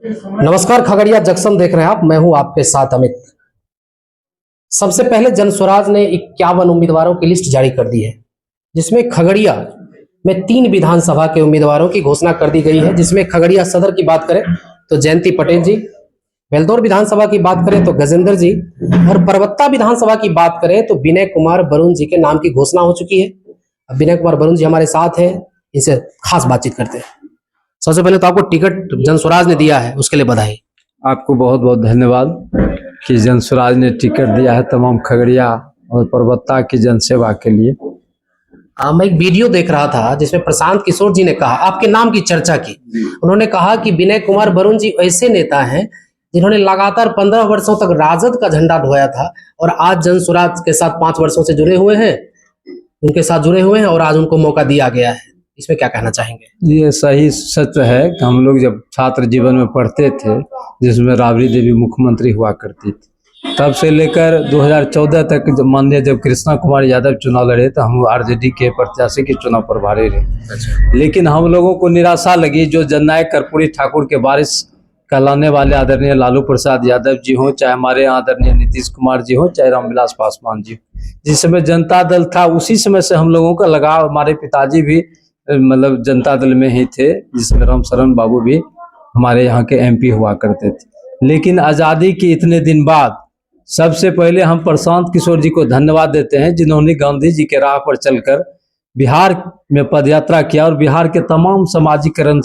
नमस्कार, खगड़िया जंक्शन देख रहे हैं आप। मैं हूं आपके साथ अमित। सबसे पहले जनस्वराज ने 51 उम्मीदवारों की लिस्ट जारी कर दी है, जिसमें खगड़िया में 3 विधानसभा के उम्मीदवारों की घोषणा कर दी गई है। जिसमें खगड़िया सदर की बात करें तो जयंती पटेल जी, बेलदौर विधानसभा की बात करें तो गजेंद्र जी, और परबत्ता विधानसभा की बात करें तो विनय कुमार वरुण जी के नाम की घोषणा हो चुकी है। अब विनय कुमार वरुण जी हमारे साथ हैं, इनसे खास बातचीत करते हैं। सबसे पहले तो आपको टिकट जनस्वराज ने दिया है, उसके लिए बधाई। आपको बहुत बहुत धन्यवाद कि जनस्वराज ने टिकट दिया है तमाम खगड़िया और परबत्ता की जनसेवा के लिए। मैं एक वीडियो देख रहा था जिसमें प्रशांत किशोर जी ने कहा, आपके नाम की चर्चा की। उन्होंने कहा कि विनय कुमार वरुण जी ऐसे नेता हैं जिन्होंने लगातार 15 वर्षों तक राजद का झंडा ढोया था और आज जनस्वराज के साथ 5 वर्षों से जुड़े हुए हैं, उनके साथ जुड़े हुए हैं और आज उनको मौका दिया गया है। इसमें क्या कहना चाहेंगे? ये सही सच है कि हम लोग जब छात्र जीवन में पढ़ते थे, जिसमें राबड़ी देवी मुख्यमंत्री हुआ करती थी, तब से लेकर 2014 तक माननीय जब कृष्णा कुमार यादव चुनाव लड़े तो हम आरजेडी के प्रत्याशी के चुनाव प्रभारी रहे। लेकिन हम लोगों को निराशा लगी। जो जननायक कर्पूरी ठाकुर के वारिस कहलाने वाले आदरणीय लालू प्रसाद यादव जी हों, चाहे हमारे आदरणीय नीतीश कुमार जी हों, चाहे रामविलास पासवान जी, जिस समय जनता दल था उसी समय से हम लोगों का लगाव, हमारे पिताजी भी मतलब जनता दल में ही थे, जिसमें रामशरण बाबू भी हमारे यहाँ के एमपी हुआ करते थे। लेकिन आज़ादी के इतने दिन बाद सबसे पहले हम प्रशांत किशोर जी को धन्यवाद देते हैं, जिन्होंने गांधी जी के राह पर चलकर बिहार में पदयात्रा किया और बिहार के तमाम सामाजिकरण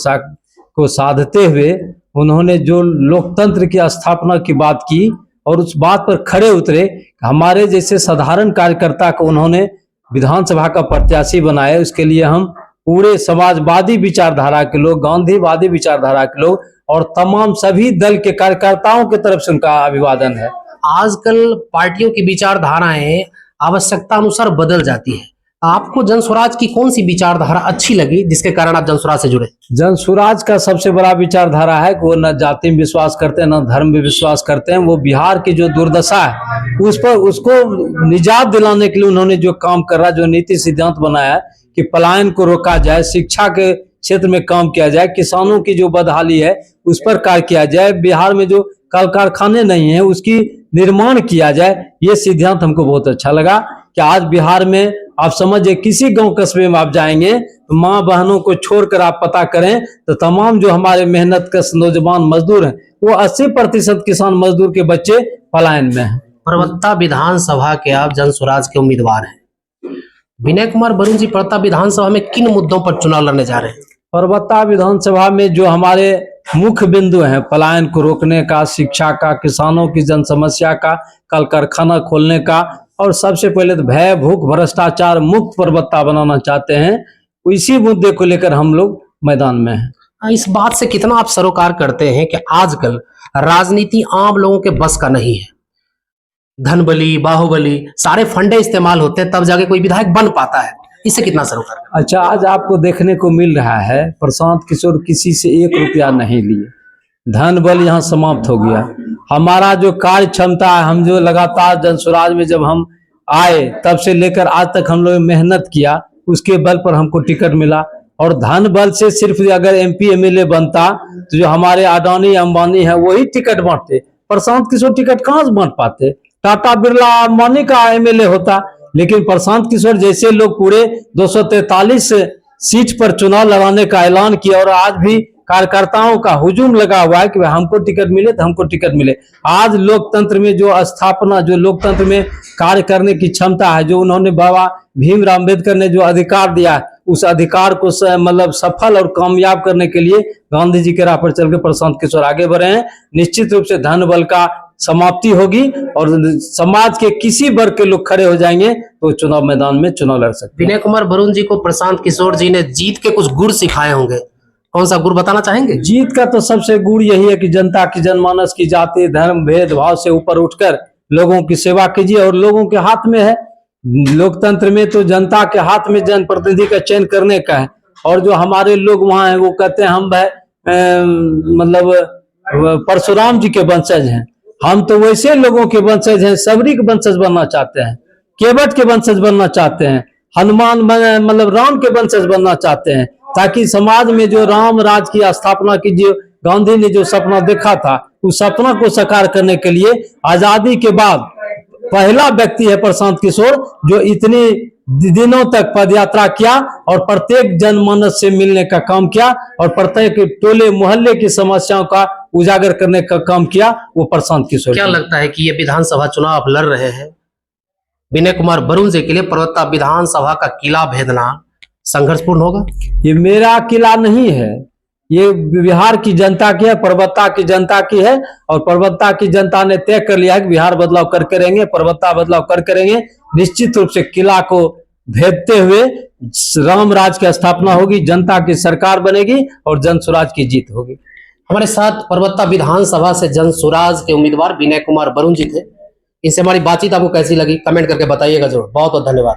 को साधते हुए उन्होंने जो लोकतंत्र की स्थापना की बात की और उस बात पर खड़े उतरे। हमारे जैसे साधारण कार्यकर्ता को उन्होंने विधानसभा का प्रत्याशी बनाया। उसके लिए हम पूरे समाजवादी विचारधारा के लोग, गांधीवादी विचारधारा के लोग और तमाम सभी दल के कार्यकर्ताओं की तरफ से उनका अभिवादन है। आजकल पार्टियों की विचारधाराएं आवश्यकता अनुसार बदल जाती है। आपको जनस्वराज की कौन सी विचारधारा अच्छी लगी जिसके कारण आप जनस्वराज से जुड़े? जनस्वराज का सबसे बड़ा विचारधारा है कि वो न जाति में विश्वास करते हैं, न धर्म में विश्वास करते हैं। वो बिहार की जो दुर्दशा है उस पर उसको निजात दिलाने के लिए उन्होंने जो काम कर रहा है, जो नीति सिद्धांत बनाया है कि पलायन को रोका जाए, शिक्षा के क्षेत्र में काम किया जाए, किसानों की जो बदहाली है उस पर कार्य किया जाए, बिहार में जो कल कारखाने नहीं है उसकी निर्माण किया जाए। ये सिद्धांत हमको बहुत अच्छा लगा कि आज बिहार में आप समझिए किसी गांव कस्बे में आप जाएंगे तो माँ बहनों को छोड़कर आप पता करें तो तमाम जो हमारे मेहनत कश नौजवान मजदूर हैं वो 80% किसान मजदूर के बच्चे पलायन में हैं। परबत्ता विधानसभा के आप जनस्वराज के उम्मीदवार हैं। विनय कुमार वरुण जी परबत्ता विधानसभा में किन मुद्दों पर चुनाव लड़ने जा रहे हैं? परबत्ता विधानसभा में जो हमारे मुख्य बिंदु हैं, पलायन को रोकने का, शिक्षा का, किसानों की जन समस्या का, कल कारखाना खोलने का, और सबसे पहले तो भय भूख भ्रष्टाचार मुक्त परबत्ता बनाना चाहते हैं। इसी मुद्दे को लेकर हम लोग मैदान में हैं। इस बात से कितना आप सरोकार करते हैं कि आजकल राजनीति आम लोगों के बस का नहीं है? धन बली, बाहुबली, सारे फंडे इस्तेमाल होते हैं तब जाके कोई विधायक बन पाता है। इससे कितना सरोकार? अच्छा, आज आपको देखने को मिल रहा है प्रशांत किशोर किसी से 1 रुपया नहीं लिए, धन बल यहाँ समाप्त हो गया। हमारा जो कार्य क्षमता है, हम जो लगातार जनस्वराज में जब हम आए तब से लेकर आज तक हम लोग मेहनत किया, उसके बल पर हमको टिकट मिला। और धन बल से सिर्फ अगर एमपी एमएलए बनता तो जो हमारे अडानी अंबानी है वही टिकट बांटते। प्रशांत किशोर टिकट कहाँ से बांट पाते? टाटा बिरला अंबानी का एमएलए होता। लेकिन प्रशांत किशोर जैसे लोग पूरे 243 सीट पर चुनाव लड़ाने का ऐलान किया और आज भी कार्यकर्ताओं का हुजूम लगा हुआ है कि हमको टिकट मिले तो हमको टिकट मिले। आज लोकतंत्र में जो स्थापना, जो लोकतंत्र में कार्य करने की क्षमता है, जो उन्होंने बाबा भीमराव अम्बेडकर ने जो अधिकार दिया है, उस अधिकार को मतलब सफल और कामयाब करने के लिए गांधी जी के राह पर चल के प्रशांत किशोर आगे बढ़े हैं। निश्चित रूप से धन बल का समाप्ति होगी और समाज के किसी वर्ग के लोग खड़े हो जाएंगे तो चुनाव मैदान में चुनाव लड़ सकते हैं। विनय कुमार वरुण जी को प्रशांत किशोर जी ने जीत के कुछ गुर सिखाए होंगे, कौन सा गुर बताना चाहेंगे? जीत का तो सबसे गुण यही है कि जनता की जनमानस की जाति धर्म भेदभाव से ऊपर उठकर लोगों की सेवा कीजिए। और लोगों के हाथ में है, लोकतंत्र में तो जनता के हाथ में जनप्रतिनिधि का चयन करने का है। और जो हमारे लोग वहां हैं वो कहते हैं हम मतलब परशुराम जी के वंशज हैं। हम तो वैसे लोगों के वंशज हैं, सबरी के वंशज बनना चाहते हैं, केवट के वंशज बनना चाहते हैं, हनुमान मतलब राम के वंशज बनना चाहते हैं, ताकि समाज में जो राम राज की स्थापना की जो गांधी ने जो सपना देखा था उस सपना को साकार करने के लिए आजादी के बाद पहला व्यक्ति है प्रशांत किशोर, जो इतने दिनों तक पदयात्रा किया और प्रत्येक जनमानस से मिलने का काम किया और प्रत्येक टोले मोहल्ले की समस्याओं का उजागर करने का काम किया, वो प्रशांत किशोर। क्या लगता है कि ये विधानसभा चुनाव आप लड़ रहे हैं, विनय कुमार वरुण जी के लिए पर्वता विधानसभा का किला भेदना संघर्षपूर्ण होगा? ये मेरा किला नहीं है, ये बिहार की जनता की है, पर्वता की जनता की है। और पर्वता की जनता ने तय कर लिया है कि बिहार बदलाव करके रहेंगे, पर्वता बदलाव करके रहेंगे। निश्चित रूप से किला को भेदते हुए राम राज की स्थापना होगी, जनता की सरकार बनेगी और जन स्वराज की जीत होगी। हमारे साथ पर्वता विधानसभा से जन स्वराज के उम्मीदवार विनय कुमार वरुण जी थे। इनसे हमारी बातचीत आपको कैसी लगी कमेंट करके बताइएगा जरूर। बहुत बहुत धन्यवाद।